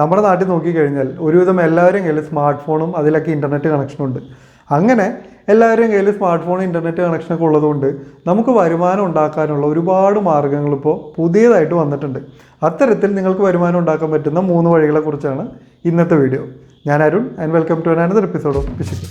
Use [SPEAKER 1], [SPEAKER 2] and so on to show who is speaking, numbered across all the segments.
[SPEAKER 1] നമ്മുടെ നാട്ടിൽ നോക്കിക്കഴിഞ്ഞാൽ ഒരുവിധം എല്ലാവരും കയ്യിൽ സ്മാർട്ട് ഫോണും അതിലൊക്കെ ഇൻ്റർനെറ്റ് കണക്ഷനുണ്ട്. അങ്ങനെ എല്ലാവരുടെയും കയ്യിൽ സ്മാർട്ട് ഫോൺ ഇൻ്റർനെറ്റ് കണക്ഷനൊക്കെ ഉള്ളതുകൊണ്ട് നമുക്ക് വരുമാനം ഉണ്ടാക്കാനുള്ള ഒരുപാട് മാർഗ്ഗങ്ങൾ ഇപ്പോൾ പുതിയതായിട്ട് വന്നിട്ടുണ്ട്. അത്തരത്തിൽ നിങ്ങൾക്ക് വരുമാനം ഉണ്ടാക്കാൻ പറ്റുന്ന 3 വഴികളെക്കുറിച്ചാണ് ഇന്നത്തെ വീഡിയോ. ഞാൻ Arun and welcome to another episode of പിശുക്ക്.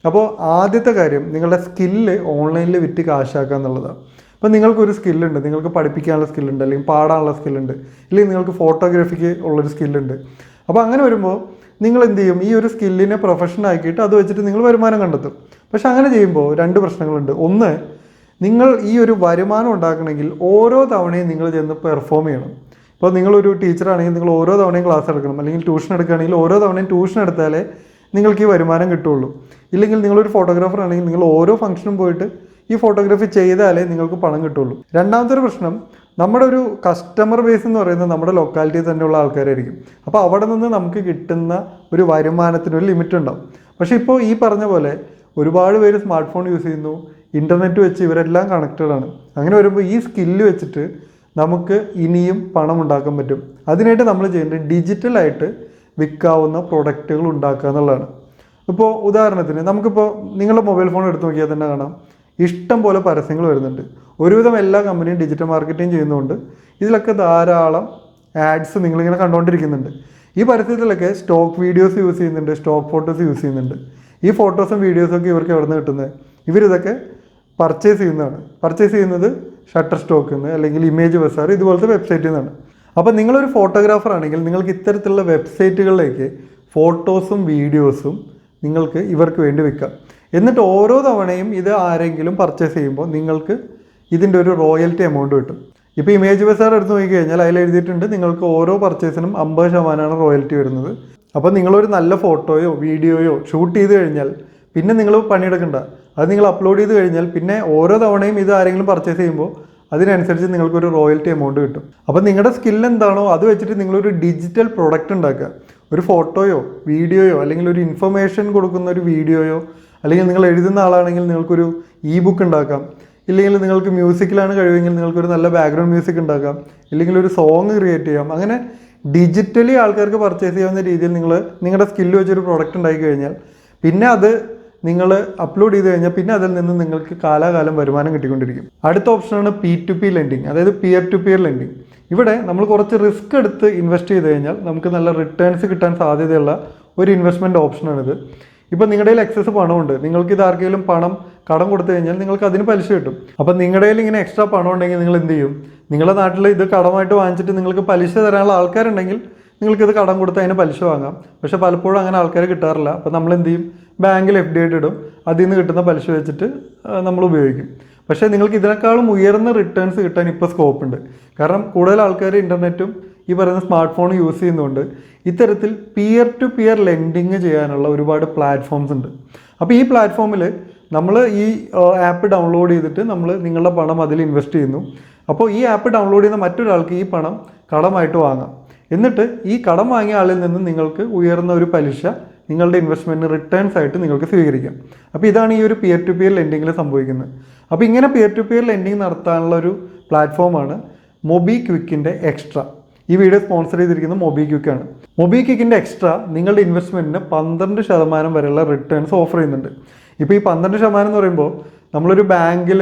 [SPEAKER 1] അപ്പോൾ ആദ്യത്തെ കാര്യം നിങ്ങളുടെ സ്കില്ല് ഓൺലൈനിൽ വിറ്റ് കാശാക്കുക എന്നുള്ളതാണ്. അപ്പോൾ നിങ്ങൾക്കൊരു സ്കില്ലുണ്ട്, നിങ്ങൾക്ക് പഠിപ്പിക്കാനുള്ള സ്കില്ലുണ്ട്, അല്ലെങ്കിൽ പാടാനുള്ള സ്കില്ലുണ്ട്, അല്ലെങ്കിൽ നിങ്ങൾക്ക് ഫോട്ടോഗ്രാഫിക്ക് ഉള്ളൊരു സ്കില്ലുണ്ട്. അപ്പോൾ അങ്ങനെ വരുമ്പോൾ നിങ്ങൾ എന്ത് ചെയ്യും, ഈ ഒരു സ്കില്ലിനെ പ്രൊഫഷൻ ആക്കിയിട്ട് അത് വെച്ചിട്ട് നിങ്ങൾ വരുമാനം കണ്ടെത്തും. പക്ഷെ അങ്ങനെ ചെയ്യുമ്പോൾ 2 പ്രശ്നങ്ങളുണ്ട്. ഒന്ന്, നിങ്ങൾ ഈ ഒരു വരുമാനം ഉണ്ടാക്കണമെങ്കിൽ ഓരോ തവണയും നിങ്ങൾ ചെന്ന് പെർഫോം ചെയ്യണം. ഇപ്പോൾ നിങ്ങളൊരു ടീച്ചറാണെങ്കിൽ നിങ്ങൾ ഓരോ തവണയും ക്ലാസ് എടുക്കണം, അല്ലെങ്കിൽ ട്യൂഷൻ എടുക്കുകയാണെങ്കിൽ ഓരോ തവണയും ട്യൂഷൻ എടുത്താലേ നിങ്ങൾക്ക് ഈ വരുമാനം കിട്ടുള്ളൂ. ഇല്ലെങ്കിൽ നിങ്ങളൊരു ഫോട്ടോഗ്രാഫർ ആണെങ്കിൽ നിങ്ങൾ ഓരോ ഫംഗ്ഷനും പോയിട്ട് ഈ ഫോട്ടോഗ്രാഫി ചെയ്താലേ നിങ്ങൾക്ക് പണം കിട്ടുള്ളൂ. രണ്ടാമത്തെ ഒരു പ്രശ്നം, നമ്മുടെ ഒരു കസ്റ്റമർ ബേസ് എന്ന് പറയുന്നത് നമ്മുടെ ലൊക്കാലിറ്റിയിൽ തന്നെയുള്ള ആൾക്കാരായിരിക്കും. അപ്പോൾ അവിടെ നിന്ന് നമുക്ക് കിട്ടുന്ന ഒരു വരുമാനത്തിനൊരു ലിമിറ്റ് ഉണ്ടാവും. പക്ഷേ ഇപ്പോൾ ഈ പറഞ്ഞ പോലെ ഒരുപാട് പേര് സ്മാർട്ട് ഫോൺ യൂസ് ചെയ്യുന്നു, ഇൻ്റർനെറ്റ് വെച്ച് ഇവരെല്ലാം കണക്റ്റഡ് ആണ്. അങ്ങനെ വരുമ്പോൾ ഈ സ്കില്ല് വെച്ചിട്ട് നമുക്ക് ഇനിയും പണം ഉണ്ടാക്കാൻ പറ്റും. അതിനായിട്ട് നമ്മൾ ചെയ്യേണ്ടത് ഡിജിറ്റലായിട്ട് വിൽക്കാവുന്ന പ്രൊഡക്റ്റുകൾ ഉണ്ടാക്കുക എന്നുള്ളതാണ്. ഇപ്പോൾ ഉദാഹരണത്തിന് നമുക്കിപ്പോൾ നിങ്ങളുടെ മൊബൈൽ ഫോൺ എടുത്ത് നോക്കിയാൽ തന്നെ കാണാം, ഇഷ്ടം പോലെ പരസ്യങ്ങൾ വരുന്നുണ്ട്. ഒരുവിധം എല്ലാ കമ്പനിയും ഡിജിറ്റൽ മാർക്കറ്റിംഗ് ചെയ്യുന്നതുകൊണ്ട് ഇതിലൊക്കെ ധാരാളം ആഡ്സ് നിങ്ങളിങ്ങനെ കണ്ടുകൊണ്ടിരിക്കുന്നുണ്ട്. ഈ പരസ്യത്തിലൊക്കെ സ്റ്റോക്ക് വീഡിയോസ് യൂസ് ചെയ്യുന്നുണ്ട്, സ്റ്റോക്ക് ഫോട്ടോസ് യൂസ് ചെയ്യുന്നുണ്ട്. ഈ ഫോട്ടോസും വീഡിയോസൊക്കെ ഇവർക്ക് എവിടെ നിന്ന് കിട്ടുന്നത്? ഇവരിതൊക്കെ പർച്ചേസ് ചെയ്യുന്നതാണ്. പർച്ചേസ് ചെയ്യുന്നത് ഷട്ടർ സ്റ്റോക്കിൽ നിന്ന്, അല്ലെങ്കിൽ ഇമേജ് ബസാർ ഇതുപോലത്തെ വെബ്സൈറ്റിൽ നിന്നാണ്. അപ്പോൾ നിങ്ങളൊരു ഫോട്ടോഗ്രാഫർ ആണെങ്കിൽ നിങ്ങൾക്ക് ഇത്തരത്തിലുള്ള വെബ്സൈറ്റുകളിലേക്ക് ഫോട്ടോസും വീഡിയോസും നിങ്ങൾക്ക് ഇവർക്ക് വേണ്ടി വെക്കാം. എന്നിട്ട് ഓരോ തവണയും ഇത് ആരെങ്കിലും പർച്ചേസ് ചെയ്യുമ്പോൾ നിങ്ങൾക്ക് ഇതിൻ്റെ ഒരു റോയൽറ്റി എമൗണ്ട് കിട്ടും. ഇപ്പോൾ ഇമേജ് ബസാർ എടുത്ത് നോക്കിക്കഴിഞ്ഞാൽ അതിൽ എഴുതിയിട്ടുണ്ട് നിങ്ങൾക്ക് ഓരോ പർച്ചേസിനും 50% റോയൽറ്റി വരുന്നത്. അപ്പോൾ നിങ്ങളൊരു നല്ല ഫോട്ടോയോ വീഡിയോയോ ഷൂട്ട് ചെയ്ത് കഴിഞ്ഞാൽ പിന്നെ നിങ്ങൾ പണിയെടുക്കണ്ട, അത് നിങ്ങൾ അപ്ലോഡ് ചെയ്ത് കഴിഞ്ഞാൽ പിന്നെ ഓരോ തവണയും ഇത് ആരെങ്കിലും പർച്ചേസ് ചെയ്യുമ്പോൾ അതിനനുസരിച്ച് നിങ്ങൾക്കൊരു റോയൽറ്റി എമൗണ്ട് കിട്ടും. അപ്പോൾ നിങ്ങളുടെ സ്കിൽ എന്താണോ അത് വെച്ചിട്ട് നിങ്ങളൊരു ഡിജിറ്റൽ പ്രൊഡക്റ്റ് ഉണ്ടാക്കുക. ഒരു ഫോട്ടോയോ വീഡിയോയോ അല്ലെങ്കിൽ ഒരു ഇൻഫർമേഷൻ കൊടുക്കുന്ന ഒരു വീഡിയോയോ, അല്ലെങ്കിൽ നിങ്ങൾ എഴുതുന്ന ആളാണെങ്കിൽ നിങ്ങൾക്കൊരു ബുക്ക് ഉണ്ടാക്കാം. ഇല്ലെങ്കിൽ നിങ്ങൾക്ക് മ്യൂസിക്കിലാണ് കഴിവെങ്കിൽ നിങ്ങൾക്കൊരു നല്ല ബാക്ക്ഗ്രൗണ്ട് മ്യൂസിക് ഉണ്ടാക്കാം, ഇല്ലെങ്കിൽ ഒരു സോങ് ക്രിയേറ്റ് ചെയ്യാം. അങ്ങനെ ഡിജിറ്റലി ആൾക്കാർക്ക് പർച്ചേസ് ചെയ്യാവുന്ന രീതിയിൽ നിങ്ങൾ നിങ്ങളുടെ സ്കില്ല് വെച്ചൊരു പ്രൊഡക്റ്റ് ഉണ്ടാക്കി കഴിഞ്ഞാൽ പിന്നെ അത് നിങ്ങൾ അപ്ലോഡ് ചെയ്ത് കഴിഞ്ഞാൽ പിന്നെ അതിൽ നിന്ന് നിങ്ങൾക്ക് കാലാകാലം വരുമാനം കിട്ടിക്കൊണ്ടിരിക്കും. അടുത്ത ഓപ്ഷനാണ് P2P ലെൻഡിങ്, അതായത് പിയർ ടു പിയർ ലെൻഡിങ്. ഇവിടെ നമ്മൾ കുറച്ച് റിസ്ക് എടുത്ത് ഇൻവെസ്റ്റ് ചെയ്ത് കഴിഞ്ഞാൽ നമുക്ക് നല്ല റിട്ടേൺസ് കിട്ടാൻ സാധ്യതയുള്ള ഒരു ഇൻവെസ്റ്റ്മെൻറ്റ് ഓപ്ഷനാണിത്. ഇപ്പോൾ നിങ്ങളുടെ കയ്യിൽ എക്സസ് പണമുണ്ട്, നിങ്ങൾക്ക് ഇത് ആർക്കെങ്കിലും കടം കൊടുത്തു കഴിഞ്ഞാൽ നിങ്ങൾക്ക് അതിന് പലിശ കിട്ടും. അപ്പം നിങ്ങളുടെ കയ്യിൽ ഇങ്ങനെ എക്സ്ട്രാ പണം ഉണ്ടെങ്കിൽ നിങ്ങൾ എന്ത് ചെയ്യും, നിങ്ങളുടെ നാട്ടിൽ ഇത് കടമായിട്ട് വാങ്ങിച്ചിട്ട് നിങ്ങൾക്ക് പലിശ തരാനുള്ള ആൾക്കാരുണ്ടെങ്കിൽ നിങ്ങൾക്കിത് കടം കൊടുത്ത് അതിന് പലിശ വാങ്ങാം. പക്ഷേ പലപ്പോഴും അങ്ങനെ ആൾക്കാർ കിട്ടാറില്ല. അപ്പോൾ നമ്മൾ എന്ത് ചെയ്യും, ബാങ്കിൽ FD ആയിട്ട് ഇടും, അതിൽ നിന്ന് കിട്ടുന്ന പലിശ വെച്ചിട്ട് നമ്മൾ ഉപയോഗിക്കും. പക്ഷേ നിങ്ങൾക്ക് ഇതിനേക്കാളും ഉയർന്ന റിട്ടേൺസ് കിട്ടാൻ ഇപ്പോൾ സ്കോപ്പ് ഉണ്ട്. കാരണം കൂടുതൽ ആൾക്കാർ ഇൻ്റർനെറ്റും ഈ പറയുന്ന സ്മാർട്ട് ഫോൺ യൂസ് ചെയ്യുന്നതുകൊണ്ട് ഇത്തരത്തിൽ പിയർ ടു പിയർ ലെൻഡിങ് ചെയ്യാനുള്ള ഒരുപാട് പ്ലാറ്റ്ഫോംസ് ഉണ്ട്. അപ്പോൾ ഈ പ്ലാറ്റ്ഫോമിൽ നമ്മൾ ഈ ആപ്പ് ഡൗൺലോഡ് ചെയ്തിട്ട് നിങ്ങളുടെ പണം അതിൽ ഇൻവെസ്റ്റ് ചെയ്യുന്നു. അപ്പോൾ ഈ ആപ്പ് ഡൗൺലോഡ് ചെയ്യുന്ന മറ്റൊരാൾക്ക് ഈ പണം കടമായിട്ട് വാങ്ങാം. എന്നിട്ട് ഈ കടം വാങ്ങിയ ആളിൽ നിന്ന് നിങ്ങൾക്ക് ഉയർന്ന ഒരു പലിശ നിങ്ങളുടെ ഇൻവെസ്റ്റ്മെൻറ്റിന് റിട്ടേൺസ് ആയിട്ട് നിങ്ങൾക്ക് സ്വീകരിക്കാം. അപ്പോൾ ഇതാണ് ഈ ഒരു പിയർ ടു പിയർ ലെൻഡിങ്ങിൽ സംഭവിക്കുന്നത്. അപ്പോൾ ഇങ്ങനെ പിയർ ടു പിയർ ലെൻഡിങ് നടത്താനുള്ള ഒരു പ്ലാറ്റ്ഫോമാണ് മൊബിക്വിക്കിൻ്റെ എക്സ്ട്രാ. ഈ വീഡിയോ സ്പോൺസർ ചെയ്തിരിക്കുന്നത് മൊബിക്വിക്കാണ്. മൊബിക്വിക്കിൻ്റെ എക്സ്ട്രാ നിങ്ങളുടെ ഇൻവെസ്റ്റ്മെൻറ്റിന് 12% വരെയുള്ള റിട്ടേൺസ് ഓഫർ ചെയ്യുന്നുണ്ട്. ഇപ്പോൾ ഈ 12% എന്ന് പറയുമ്പോൾ നമ്മളൊരു ബാങ്കിൽ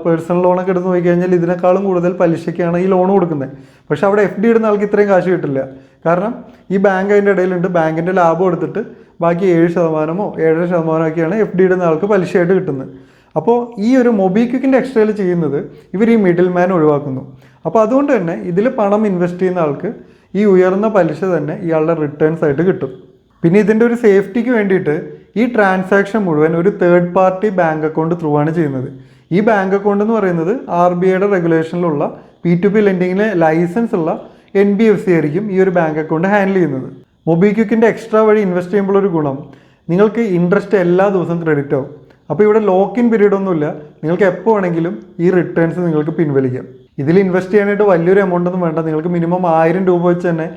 [SPEAKER 1] പേഴ്സണൽ ലോണൊക്കെ എടുത്ത് നോക്കിക്കഴിഞ്ഞാൽ ഇതിനേക്കാളും കൂടുതൽ പലിശയ്ക്കാണ് ഈ ലോൺ കൊടുക്കുന്നത്. പക്ഷേ അവിടെ FD ഇടുന്ന ആൾക്ക് ഇത്രയും കാശ് കിട്ടില്ല. കാരണം ഈ ബാങ്ക് അതിൻ്റെ ഇടയിലുണ്ട്, ബാങ്കിൻ്റെ ലാഭം എടുത്തിട്ട് ബാക്കി 7%, 7.5% ഒക്കെയാണ് FD ഇടുന്ന ആൾക്ക് പലിശയായിട്ട് കിട്ടുന്നത്. അപ്പോൾ ഈ ഒരു മൊബിക്വിക്കിൻ്റെ എക്സ്ട്രയിൽ ചെയ്യുന്നത് ഇവർ ഈ മിഡിൽ മാൻ ഒഴിവാക്കുന്നു. അപ്പോൾ അതുകൊണ്ട് തന്നെ ഇതിൽ പണം ഇൻവെസ്റ്റ് ചെയ്യുന്ന ആൾക്ക് ഈ ഉയർന്ന പലിശ തന്നെ ഇയാളുടെ റിട്ടേൺസ് ആയിട്ട് കിട്ടും. പിന്നെ ഇതിൻ്റെ ഒരു സേഫ്റ്റിക്ക് വേണ്ടിയിട്ട് ഈ ട്രാൻസാക്ഷൻ മുഴുവൻ ഒരു third party bank account through ആണ് ചെയ്യുന്നത്. ഈ ബാങ്ക് അക്കൗണ്ട് എന്ന് പറയുന്നത് RBIയുടെ റെഗുലേഷനിലുള്ള P2P ലെൻഡിങ്ങിന് ലൈസൻസ് ഉള്ള NBFC ആയിരിക്കും ഈ ഒരു ബാങ്ക് അക്കൗണ്ട് ഹാൻഡിൽ ചെയ്യുന്നത്. മൊബിക്വിക്കിൻ്റെ എക്സ്ട്രാ വഴി ഇൻവെസ്റ്റ് ചെയ്യുമ്പോൾ ഒരു ഗുണം, നിങ്ങൾക്ക് ഇൻട്രസ്റ്റ് എല്ലാ ദിവസവും ക്രെഡിറ്റ് ആവും. അപ്പോൾ ഇവിടെ ലോക്ക് ഇൻ പീരീഡ് ഒന്നുമില്ല, നിങ്ങൾക്ക് എപ്പോൾ വേണമെങ്കിലും ഈ റിട്ടേൺസ് നിങ്ങൾക്ക് പിൻവലിക്കാം. ഇതിൽ ഇൻവെസ്റ്റ് ചെയ്യാനായിട്ട് വലിയൊരു എമൗണ്ട് ഒന്നും വേണ്ട, നിങ്ങൾക്ക് മിനിമം 1000 രൂപ വെച്ച് തന്നെ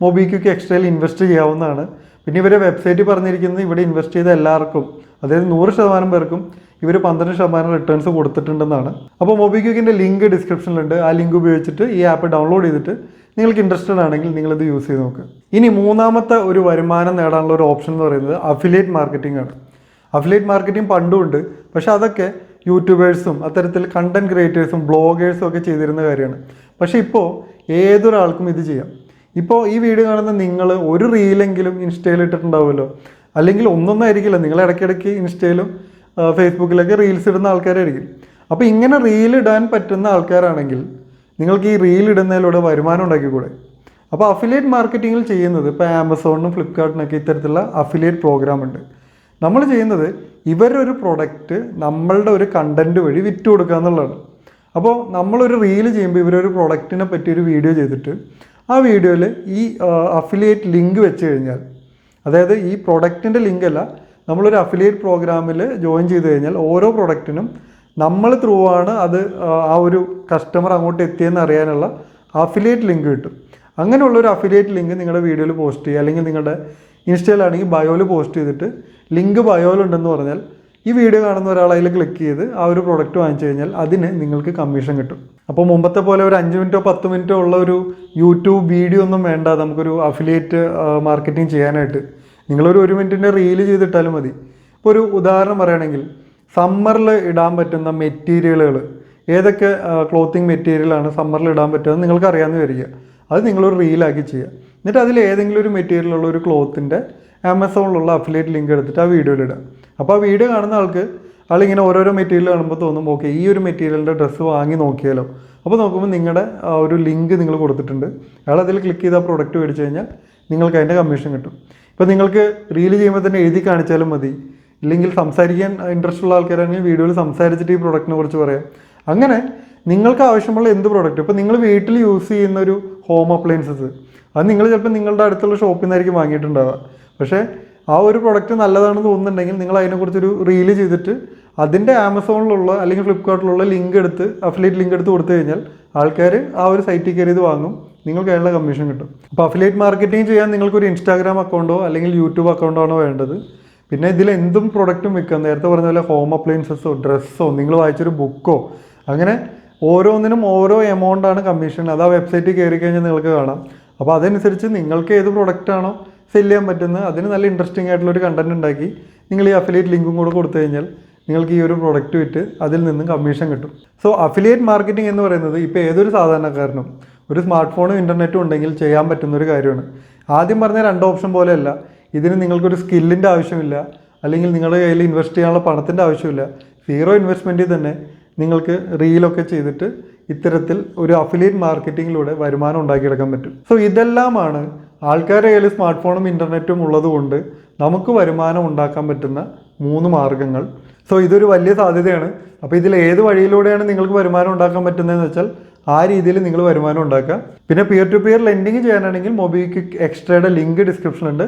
[SPEAKER 1] മൊബിക്വിക്ക് എക്സ്ട്രയിൽ ഇൻവെസ്റ്റ് ചെയ്യാവുന്നതാണ്. പിന്നെ ഇവരെ വെബ്സൈറ്റ് പറഞ്ഞിരിക്കുന്നത് ഇവിടെ ഇൻവെസ്റ്റ് ചെയ്ത എല്ലാവർക്കും, അതായത് 100% പേർക്കും ഇവർ 12% റിട്ടേൺസ് കൊടുത്തിട്ടുണ്ടെന്നാണ്. അപ്പോൾ മൊബിക്വിക്കിൻ്റെ ലിങ്ക് ഡിസ്ക്രിപ്ഷനിലുണ്ട്. ആ ലിങ്ക് ഉപയോഗിച്ചിട്ട് ഈ ആപ്പ് ഡൗൺലോഡ് ചെയ്തിട്ട് നിങ്ങൾക്ക് ഇൻട്രസ്റ്റഡ് ആണെങ്കിൽ നിങ്ങളിത് യൂസ് ചെയ്ത് നോക്കുക. ഇനി മൂന്നാമത്തെ ഒരു വരുമാനം നേടാനുള്ള ഒരു ഓപ്ഷൻ എന്ന് പറയുന്നത് അഫിലിയേറ്റ് മാർക്കറ്റിംഗ് ആണ്. അഫിലിയേറ്റ് മാർക്കറ്റിംഗ് പണ്ടും ഉണ്ട്, പക്ഷേ അതൊക്കെ യൂട്യൂബേഴ്സും അത്തരത്തിൽ കണ്ടന്റ് ക്രിയേറ്റേഴ്സും ബ്ലോഗേഴ്സും ഒക്കെ ചെയ്തിരുന്ന കാര്യമാണ്. പക്ഷേ ഇപ്പോൾ ഏതൊരാൾക്കും ഇത് ചെയ്യാം. ഇപ്പോൾ ഈ വീഡിയോ കാണുന്ന നിങ്ങൾ ഒരു റീലെങ്കിലും ഇൻസ്റ്റയിൽ ഇട്ടിട്ടുണ്ടാവുമല്ലോ, അല്ലെങ്കിൽ ഒന്നൊന്നായിരിക്കില്ല, നിങ്ങൾ ഇടയ്ക്കിടയ്ക്ക് ഇൻസ്റ്റയിലും ഫേസ്ബുക്കിലൊക്കെ റീൽസ് ഇടുന്ന ആൾക്കാരായിരിക്കും. അപ്പോൾ ഇങ്ങനെ റീൽ ഇടാൻ പറ്റുന്ന ആൾക്കാരാണെങ്കിൽ നിങ്ങൾക്ക് ഈ റീൽ ഇടുന്നതിലൂടെ വരുമാനം ഉണ്ടാക്കിക്കൂടെ? അപ്പോൾ അഫിലിയേറ്റ് മാർക്കറ്റിങ്ങിൽ ചെയ്യുന്നത് ഇപ്പോൾ ആമസോണിനും ഫ്ലിപ്കാർട്ടിനൊക്കെ ഇത്തരത്തിലുള്ള അഫിലിയേറ്റ് പ്രോഗ്രാം ഉണ്ട്. നമ്മൾ ചെയ്യുന്നത് ഇവരുടെ ഒരു പ്രൊഡക്റ്റ് നമ്മളുടെ ഒരു കണ്ടൻറ്റ് വഴി വിറ്റ് കൊടുക്കുക എന്നുള്ളതാണ്. അപ്പോൾ നമ്മളൊരു റീൽ ചെയ്യുമ്പോൾ ഇവരൊരു പ്രൊഡക്റ്റിനെ പറ്റി ഒരു വീഡിയോ ചെയ്തിട്ട് ആ വീഡിയോയിൽ ഈ അഫിലിയേറ്റ് ലിങ്ക് വെച്ച് കഴിഞ്ഞാൽ, അതായത് ഈ പ്രൊഡക്റ്റിൻ്റെ ലിങ്ക് അല്ല, നമ്മളൊരു അഫിലിയേറ്റ് പ്രോഗ്രാമിൽ ജോയിൻ ചെയ്ത് കഴിഞ്ഞാൽ ഓരോ പ്രൊഡക്റ്റിനും നമ്മൾ ത്രൂ ആണ് അത് ആ ഒരു കസ്റ്റമർ അങ്ങോട്ട് എത്തിയെന്ന് അറിയാനുള്ള അഫിലിയേറ്റ് ലിങ്ക് കിട്ടും. അങ്ങനെയുള്ളൊരു അഫിലിയേറ്റ് ലിങ്ക് നിങ്ങളുടെ വീഡിയോയിൽ പോസ്റ്റ് ചെയ്യുക, അല്ലെങ്കിൽ നിങ്ങളുടെ ഇൻസ്റ്റയിലാണെങ്കിൽ ബയോയിൽ പോസ്റ്റ് ചെയ്തിട്ട് ലിങ്ക് ബയോയിലുണ്ടെന്ന് പറഞ്ഞാൽ ഈ വീഡിയോ കാണുന്ന ഒരാൾ അതിൽ ക്ലിക്ക് ചെയ്ത് ആ ഒരു പ്രൊഡക്റ്റ് വാങ്ങിച്ചു കഴിഞ്ഞാൽ അതിന് നിങ്ങൾക്ക് കമ്മീഷൻ കിട്ടും. അപ്പോൾ മുമ്പത്തെ പോലെ ഒരു 5 മിനിറ്റോ 10 മിനിറ്റോ ഉള്ള ഒരു യൂട്യൂബ് വീഡിയോ ഒന്നും വേണ്ട നമുക്കൊരു അഫിലിയേറ്റ് മാർക്കറ്റിംഗ് ചെയ്യാനായിട്ട്. നിങ്ങളൊരു 1 മിനിറ്റിൻ്റെ റീല് ചെയ്തിട്ടാലും മതി. ഇപ്പോൾ ഒരു ഉദാഹരണം പറയുകയാണെങ്കിൽ സമ്മറിൽ ഇടാൻ പറ്റുന്ന മെറ്റീരിയലുകൾ, ഏതൊക്കെ ക്ലോത്തിങ് മെറ്റീരിയലാണ് സമ്മറിൽ ഇടാൻ പറ്റുമെന്ന് നിങ്ങൾക്ക് അറിയാമെന്ന് വരിക. അത് നിങ്ങളൊരു റീലാക്കി ചെയ്യുക. എന്നിട്ട് അതിൽ ഏതെങ്കിലും ഒരു മെറ്റീരിയലുള്ള ഒരു ക്ലോത്തിൻ്റെ ആമസോണിലുള്ള അഫിലിയേറ്റ് ലിങ്ക് എടുത്തിട്ട് ആ വീഡിയോയിലിടുക. അപ്പോൾ ആ വീഡിയോ കാണുന്ന ആളിങ്ങനെ ഓരോരോ മെറ്റീരിയൽ കാണുമ്പോൾ തോന്നും, ഓക്കെ ഈ ഒരു മെറ്റീരിയലിൻ്റെ ഡ്രസ്സ് വാങ്ങി നോക്കിയാലോ. അപ്പോൾ നോക്കുമ്പോൾ നിങ്ങളുടെ ഒരു ലിങ്ക് നിങ്ങൾ കൊടുത്തിട്ടുണ്ട്, അയാൾ അതിൽ ക്ലിക്ക് ചെയ്ത് ആ പ്രൊഡക്റ്റ് മേടിച്ച് കഴിഞ്ഞാൽ നിങ്ങൾക്ക് അതിൻ്റെ കമ്മീഷൻ കിട്ടും. ഇപ്പോൾ നിങ്ങൾക്ക് റീൽ ചെയ്യുമ്പോൾ തന്നെ എഴുതി കാണിച്ചാലും മതി, ഇല്ലെങ്കിൽ സംസാരിക്കാൻ ഇൻട്രസ്റ്റ് ഉള്ള ആൾക്കാരാണെങ്കിൽ വീഡിയോയിൽ സംസാരിച്ചിട്ട് ഈ പ്രൊഡക്റ്റിനെ കുറിച്ച് പറയാം. അങ്ങനെ നിങ്ങൾക്ക് ആവശ്യമുള്ള എന്ത് പ്രൊഡക്റ്റ്, ഇപ്പോൾ നിങ്ങൾ വീട്ടിൽ യൂസ് ചെയ്യുന്ന ഒരു ഹോം അപ്ലയൻസസ്, അത് നിങ്ങൾ ചിലപ്പോൾ നിങ്ങളുടെ അടുത്തുള്ള ഷോപ്പിൽ നിന്നായിരിക്കും വാങ്ങിയിട്ടുണ്ടാവുക. പക്ഷേ ആ ഒരു പ്രൊഡക്റ്റ് നല്ലതാണെന്ന് തോന്നുന്നുണ്ടെങ്കിൽ നിങ്ങൾ അതിനെക്കുറിച്ചൊരു റീല് ചെയ്തിട്ട് അതിൻ്റെ ആമസോണിലുള്ള അല്ലെങ്കിൽ ഫ്ലിപ്കാർട്ടിലുള്ള ലിങ്ക് എടുത്ത് അഫിലിയേറ്റ് ലിങ്ക് എടുത്ത് കൊടുത്തു കഴിഞ്ഞാൽ ആൾക്കാർ ആ ഒരു സൈറ്റിൽ കയറി ഇത് വാങ്ങും, നിങ്ങൾക്ക് അതിനുള്ള കമ്മീഷൻ കിട്ടും. അപ്പോൾ അഫിലിയേറ്റ് മാർക്കറ്റിംഗ് ചെയ്യാൻ നിങ്ങൾക്കൊരു ഇൻസ്റ്റാഗ്രാം അക്കൗണ്ടോ അല്ലെങ്കിൽ യൂട്യൂബ് അക്കൗണ്ടോ ആണോ വേണ്ടത്. പിന്നെ ഇതിൽ എന്തും പ്രൊഡക്റ്റും വിൽക്കാം. നേരത്തെ പറഞ്ഞ പോലെ ഹോം അപ്ലയൻസസോ ഡ്രസ്സോ നിങ്ങൾ വായിച്ചൊരു ബുക്കോ, അങ്ങനെ ഓരോന്നിനും ഓരോ എമൗണ്ടാണ് കമ്മീഷൻ. അത് ആ വെബ്സൈറ്റിൽ കയറി കഴിഞ്ഞാൽ നിങ്ങൾക്ക് കാണാം. അപ്പോൾ അതനുസരിച്ച് നിങ്ങൾക്ക് ഏത് പ്രൊഡക്റ്റാണോ സെല് ചെയ്യാൻ പറ്റുന്നത് അതിന് നല്ല ഇൻട്രസ്റ്റിംഗ് ആയിട്ടുള്ളൊരു കണ്ടന്റ് ഉണ്ടാക്കി നിങ്ങൾ ഈ അഫിലിയേറ്റ് ലിങ്കും കൂടെ കൊടുത്തു കഴിഞ്ഞാൽ നിങ്ങൾക്ക് ഈ ഒരു പ്രൊഡക്റ്റ് വിറ്റ് അതിൽ നിന്നും കമ്മീഷൻ കിട്ടും. സോ അഫിലിയേറ്റ് മാർക്കറ്റിംഗ് എന്ന് പറയുന്നത് ഇപ്പോൾ ഏതൊരു സാധാരണക്കാരനും ഒരു സ്മാർട്ട് ഫോണും ഇൻ്റർനെറ്റും ഉണ്ടെങ്കിൽ ചെയ്യാൻ പറ്റുന്നൊരു കാര്യമാണ്. ആദ്യം പറഞ്ഞ 2 ഓപ്ഷൻ പോലെയല്ല. ഇതിന് നിങ്ങൾക്കൊരു സ്കില്ലിൻ്റെ ആവശ്യമില്ല, അല്ലെങ്കിൽ നിങ്ങളുടെ കയ്യിൽ ഇൻവെസ്റ്റ് ചെയ്യാനുള്ള പണത്തിൻ്റെ ആവശ്യമില്ല. 0 ഇൻവെസ്റ്റ്മെൻറ്റിൽ തന്നെ നിങ്ങൾക്ക് റീലൊക്കെ ചെയ്തിട്ട് ഇത്തരത്തിൽ ഒരു അഫിലിയേറ്റ് മാർക്കറ്റിങ്ങിലൂടെ വരുമാനം ഉണ്ടാക്കിയെടുക്കാൻ പറ്റും. സോ ഇതെല്ലാമാണ് ആൾക്കാരുടെ കയ്യിൽ സ്മാർട്ട് ഫോണും ഇൻ്റർനെറ്റും ഉള്ളതുകൊണ്ട് നമുക്ക് വരുമാനം ഉണ്ടാക്കാൻ പറ്റുന്ന 3 മാർഗ്ഗങ്ങൾ. സോ ഇതൊരു വലിയ സാധ്യതയാണ്. അപ്പോൾ ഇതിൽ ഏത് വഴിയിലൂടെയാണ് നിങ്ങൾക്ക് വരുമാനം ഉണ്ടാക്കാൻ പറ്റുന്നതെന്ന് വെച്ചാൽ ആ രീതിയിൽ നിങ്ങൾ വരുമാനം ഉണ്ടാക്കുക. പിന്നെ പിയർ ടു പിയർ ലെൻഡിങ് ചെയ്യാനാണെങ്കിൽ മൊബിക്വിക്ക് എക്സ്ട്രയുടെ ലിങ്ക് ഡിസ്ക്രിപ്ഷനുണ്ട്.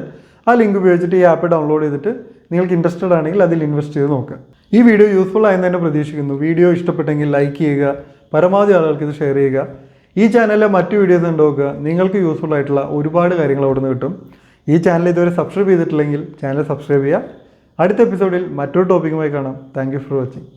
[SPEAKER 1] ആ ലിങ്ക് ഉപയോഗിച്ചിട്ട് ഈ ആപ്പ് ഡൗൺലോഡ് ചെയ്തിട്ട് നിങ്ങൾക്ക് ഇൻട്രസ്റ്റഡ് ആണെങ്കിൽ അതിൽ ഇൻവെസ്റ്റ് ചെയ്ത് നോക്കുക. ഈ വീഡിയോ യൂസ്ഫുൾ ആയെന്ന് തന്നെ പ്രതീക്ഷിക്കുന്നു. വീഡിയോ ഇഷ്ടപ്പെട്ടെങ്കിൽ ലൈക്ക് ചെയ്യുക, പരമാവധി ആളുകൾക്ക് ഇത് ഷെയർ ചെയ്യുക. ഈ ചാനലിലെ മറ്റു വീഡിയോസ് കണ്ടു നോക്കുക. നിങ്ങൾക്ക് യൂസ്ഫുൾ ആയിട്ടുള്ള ഒരുപാട് കാര്യങ്ങൾ അവിടെ നിന്ന് കിട്ടും. ഈ ചാനൽ ഇതുവരെ സബ്സ്ക്രൈബ് ചെയ്തിട്ടില്ലെങ്കിൽ ചാനൽ സബ്സ്ക്രൈബ് ചെയ്യുക. അടുത്ത എപ്പിസോഡിൽ മറ്റൊരു ടോപ്പിക്കുമായി കാണാം. Thank you for watching.